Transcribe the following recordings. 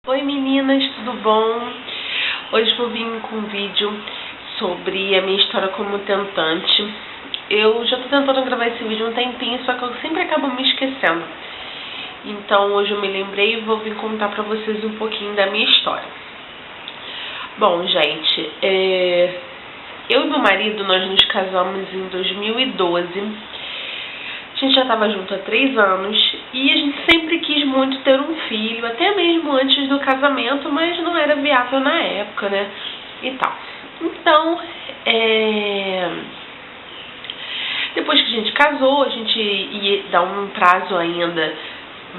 Oi meninas, tudo bom? Hoje vou vir com um vídeo sobre a minha história como tentante. Eu já tô tentando gravar esse vídeo há um tempinho, só que eu sempre acabo me esquecendo. Então hoje eu me lembrei e vou vir contar pra vocês um pouquinho da minha história. Bom, gente, eu e meu marido, nós nos casamos em 2012. A gente já estava junto há 3 anos e a gente sempre quis muito ter um filho, até mesmo antes do casamento, mas não era viável na época, né? E tal. Então, depois que a gente casou, a gente ia dar um prazo ainda,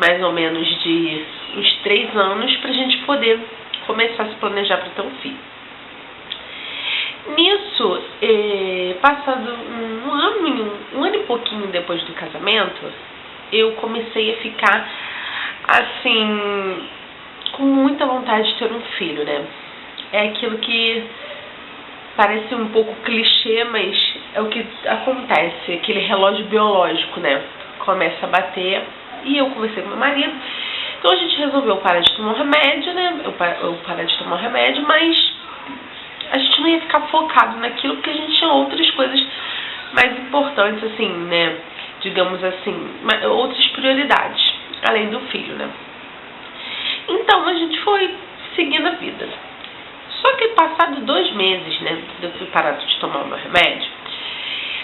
mais ou menos de uns 3 anos, pra gente poder começar a se planejar para ter um filho. Nisso, passado um ano e pouquinho depois do casamento, eu comecei a ficar, assim, com muita vontade de ter um filho, né? É aquilo que parece um pouco clichê, mas é o que acontece, aquele relógio biológico, né? Começa a bater e eu conversei com meu marido. Então a gente resolveu parar de tomar remédio, né? Eu parar de tomar remédio, mas a gente não ia ficar focado naquilo porque a gente tinha outras coisas mais importantes, assim, né? Digamos assim, outras prioridades, além do filho, né? Então a gente foi seguindo a vida. Só que passado 2 meses, né, de eu ter parado de tomar o meu remédio,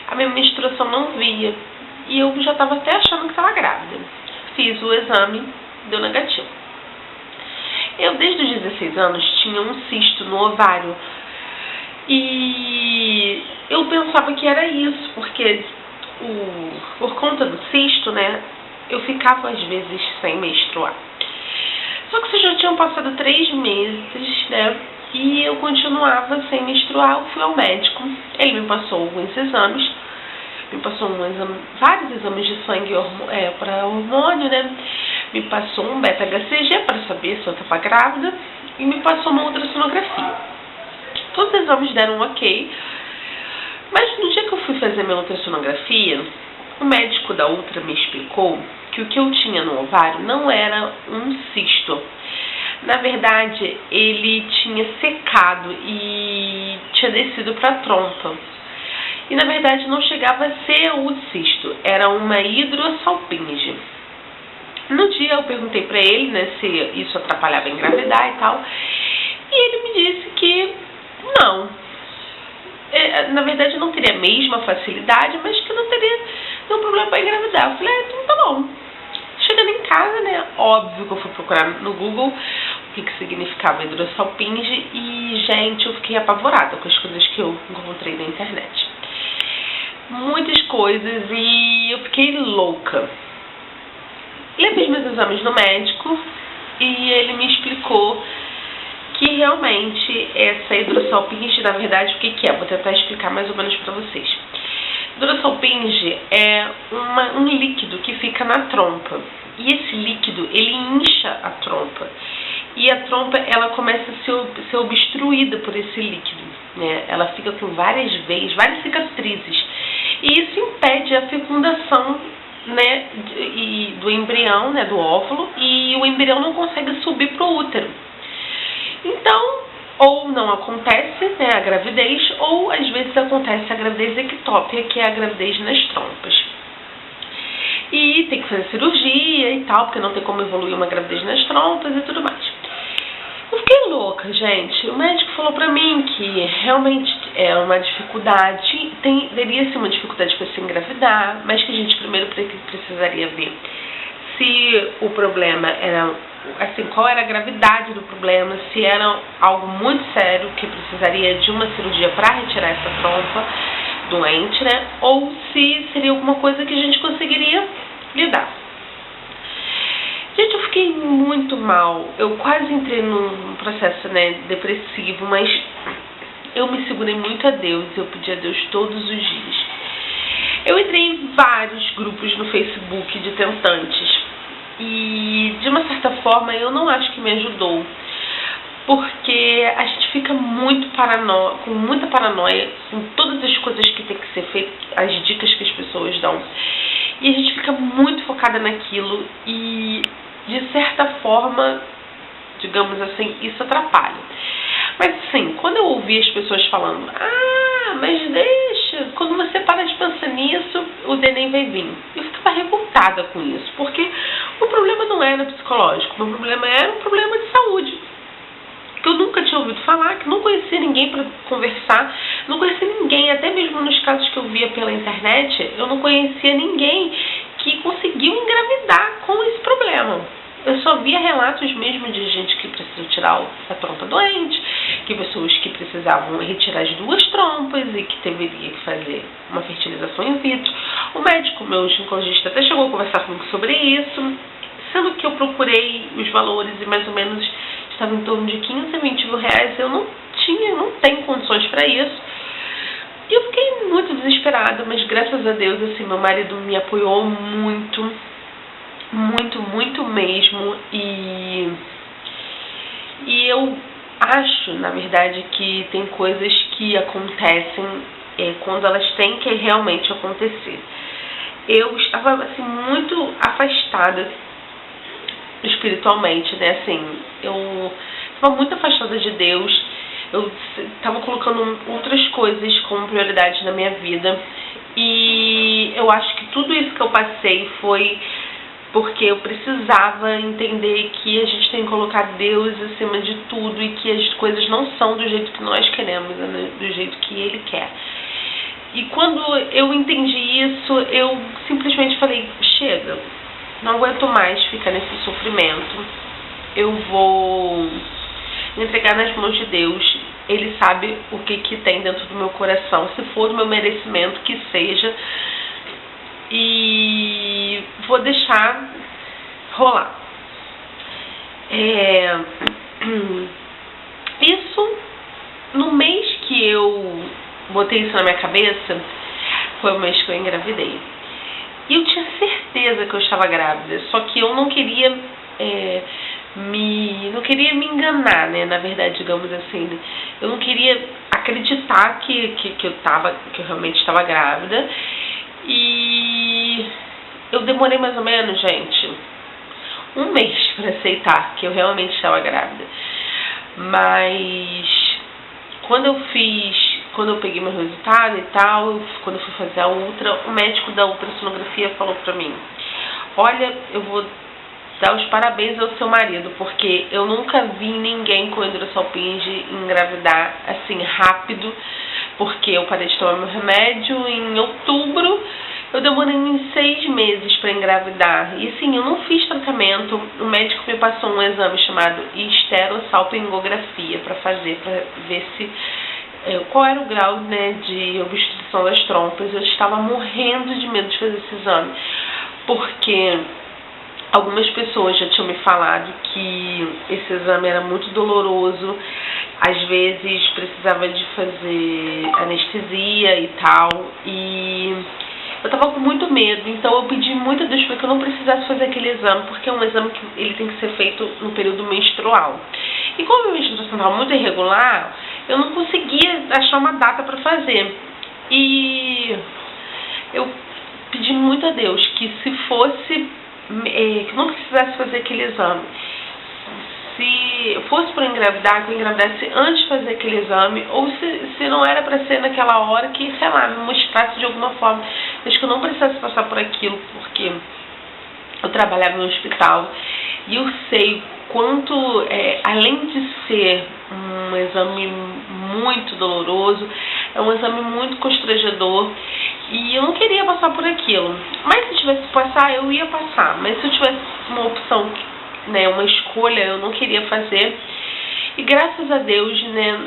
a minha menstruação não via e eu já estava até achando que estava grávida. Fiz o exame, deu negativo. Eu desde os 16 anos tinha um cisto no ovário. E eu pensava que era isso, porque por conta do cisto, né, eu ficava às vezes sem menstruar. Só que já tinham passado 3 meses, né, e eu continuava sem menstruar. Eu fui ao médico, ele me passou alguns exames, vários exames de sangue para hormônio, né, me passou um beta-HCG para saber se eu estava grávida e me passou uma ultrassonografia. Todos os exames deram ok, mas no dia que eu fui fazer minha ultrassonografia, o médico da ultra me explicou que o que eu tinha no ovário não era um cisto. Na verdade, ele tinha secado e tinha descido para a trompa. E na verdade não chegava a ser o cisto, era uma hidrossalpinge. No dia eu perguntei para ele, né, se isso atrapalhava em engravidar e tal, e ele me disse que não. Na verdade não teria a mesma facilidade, mas que não teria nenhum problema para engravidar. Eu falei, então tá bom. Chegando em casa, né, óbvio que eu fui procurar no Google o que significava hidrossalpinge e, gente, eu fiquei apavorada com as coisas que eu encontrei na internet. Muitas coisas e eu fiquei louca. Levei meus exames no médico e ele me explicou que realmente essa hidrossalpinge, na verdade, o que é? Vou tentar explicar mais ou menos para vocês. Hidrossalpinge é um líquido que fica na trompa. E esse líquido, ele incha a trompa. E a trompa, ela começa a ser obstruída por esse líquido, né? Ela fica com várias veias, várias cicatrizes. E isso impede a fecundação, né, do embrião, né, do óvulo. E o embrião não consegue subir para o útero. Então, ou não acontece, né, a gravidez, ou às vezes acontece a gravidez ectópica, que é a gravidez nas trompas. E tem que fazer cirurgia e tal, porque não tem como evoluir uma gravidez nas trompas e tudo mais. Eu fiquei louca, gente. O médico falou pra mim que realmente é uma dificuldade, teria ser uma dificuldade para se engravidar, mas que a gente primeiro precisaria ver se o problema era, assim, qual era a gravidade do problema, se era algo muito sério que precisaria de uma cirurgia para retirar essa trompa doente, né, ou se seria alguma coisa que a gente conseguiria lidar. Gente, eu fiquei muito mal, eu quase entrei num processo, né, depressivo, mas eu me segurei muito a Deus, eu pedi a Deus todos os dias. Eu entrei em vários grupos no Facebook de tentantes e, de uma certa forma, eu não acho que me ajudou, porque a gente fica com muita paranoia com todas as coisas que tem que ser feitas, as dicas que as pessoas dão, e a gente fica muito focada naquilo e, de certa forma, digamos assim, isso atrapalha. Mas assim, quando eu ouvi as pessoas falando, mas deixa, quando você para de pensar nisso, o neném vai vir. Eu ficava revoltada com isso, porque o problema não era psicológico, o meu problema era um problema de saúde. Que eu nunca tinha ouvido falar, que não conhecia ninguém para conversar, não conhecia ninguém, até mesmo nos casos que eu via pela internet, eu não conhecia ninguém que conseguiu engravidar com esse problema. Eu só via relatos mesmo de gente que precisou tirar a trompa doente, que pessoas que precisavam retirar as 2 trompas e que deveria fazer uma fertilização in vitro. O médico, meu ginecologista, até chegou a conversar comigo sobre isso, sendo que eu procurei os valores e mais ou menos estava em torno de 15 a 20 mil reais. Eu não tenho condições para isso. E eu fiquei muito desesperada, mas graças a Deus, assim, meu marido me apoiou muito, muito, muito mesmo. E eu acho, na verdade, que tem coisas que acontecem quando elas têm que realmente acontecer. Eu estava, assim, muito afastada espiritualmente, né, assim, eu estava muito afastada de Deus, eu estava colocando outras coisas como prioridade na minha vida, e eu acho que tudo isso que eu passei foi porque eu precisava entender que a gente tem que colocar Deus acima de tudo e que as coisas não são do jeito que nós queremos, né, do jeito que Ele quer. E quando eu entendi isso, eu simplesmente falei, chega, não aguento mais ficar nesse sofrimento. Eu vou me entregar nas mãos de Deus. Ele sabe o que tem dentro do meu coração. Se for o meu merecimento, que seja. E vou deixar rolar. Isso, no mês que eu botei isso na minha cabeça, foi o mês que eu engravidei. E eu tinha certeza que eu estava grávida, só que eu não queria me enganar, né? Na verdade, digamos assim, eu não queria acreditar que eu realmente estava grávida. E eu demorei mais ou menos, gente, 1 mês para aceitar que eu realmente estava grávida. Mas quando eu peguei meu resultado e tal, quando eu fui fazer a ultra, o médico da ultrassonografia falou pra mim, olha, eu vou dar os parabéns ao seu marido, porque eu nunca vi ninguém com hidrosalpinge engravidar assim rápido, porque eu parei de tomar meu remédio em outubro, eu demorei uns 6 meses para engravidar. E sim, eu não fiz tratamento, o médico me passou um exame chamado esterossalpingografia para fazer, para ver se qual era o grau, né, de obstrução das trompas. Eu estava morrendo de medo de fazer esse exame, porque algumas pessoas já tinham me falado que esse exame era muito doloroso, às vezes precisava de fazer anestesia e tal, e eu tava com muito medo, então eu pedi muito a Deus para que eu não precisasse fazer aquele exame, porque é um exame que ele tem que ser feito no período menstrual. E como a minha menstruação estava muito irregular, eu não conseguia achar uma data para fazer. E eu pedi muito a Deus que se fosse, que eu não precisasse fazer aquele exame. Se fosse para engravidar, que eu engravidasse antes de fazer aquele exame, ou se não era para ser naquela hora, que, sei lá, me mostrasse de alguma forma, mas que eu não precisasse passar por aquilo, porque eu trabalhava no hospital e eu sei quanto, além de ser um exame muito doloroso, é um exame muito constrangedor, e eu não queria passar por aquilo. Mas se eu tivesse que passar, eu ia passar, mas se eu tivesse uma opção, né, uma escolha, eu não queria fazer. E graças a Deus, né,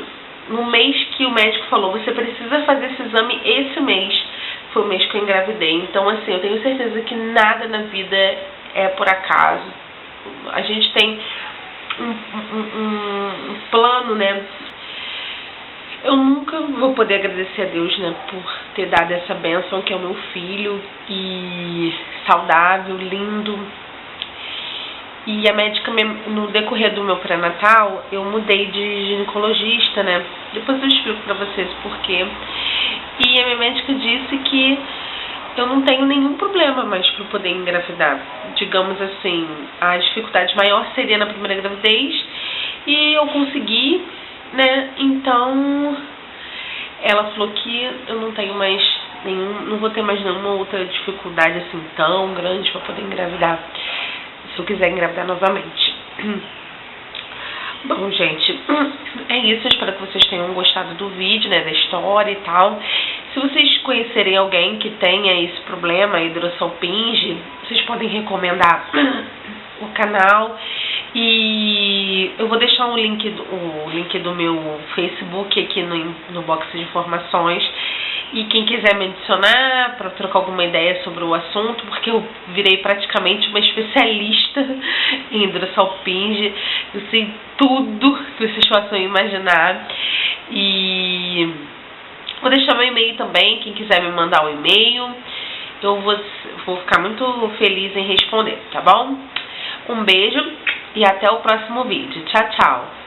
no mês que o médico falou, você precisa fazer esse exame esse mês, foi o mês que eu engravidei. Então, assim, eu tenho certeza que nada na vida é por acaso. A gente tem um plano, né? Eu nunca vou poder agradecer a Deus, né, por ter dado essa bênção que é o meu filho, e saudável, lindo. E a médica, no decorrer do meu pré-natal, eu mudei de ginecologista, né? Depois eu explico pra vocês o porquê. E a minha médica disse que eu não tenho nenhum problema mais para poder engravidar. Digamos assim, a dificuldade maior seria na primeira gravidez e eu consegui, né? Então ela falou que eu não tenho mais não vou ter mais nenhuma outra dificuldade assim tão grande para poder engravidar, se eu quiser engravidar novamente. Bom, gente, é isso. Eu espero que vocês tenham gostado do vídeo, né, da história e tal. Se vocês conhecerem alguém que tenha esse problema, hidrossalpinge, vocês podem recomendar o canal. E eu vou deixar o link do meu Facebook aqui no box de informações. E quem quiser me adicionar para trocar alguma ideia sobre o assunto, porque eu virei praticamente uma especialista em hidrossalpinge, eu sei tudo que vocês possam imaginar. E vou deixar meu e-mail também, quem quiser me mandar um e-mail, eu vou ficar muito feliz em responder, tá bom? Um beijo e até o próximo vídeo. Tchau, tchau!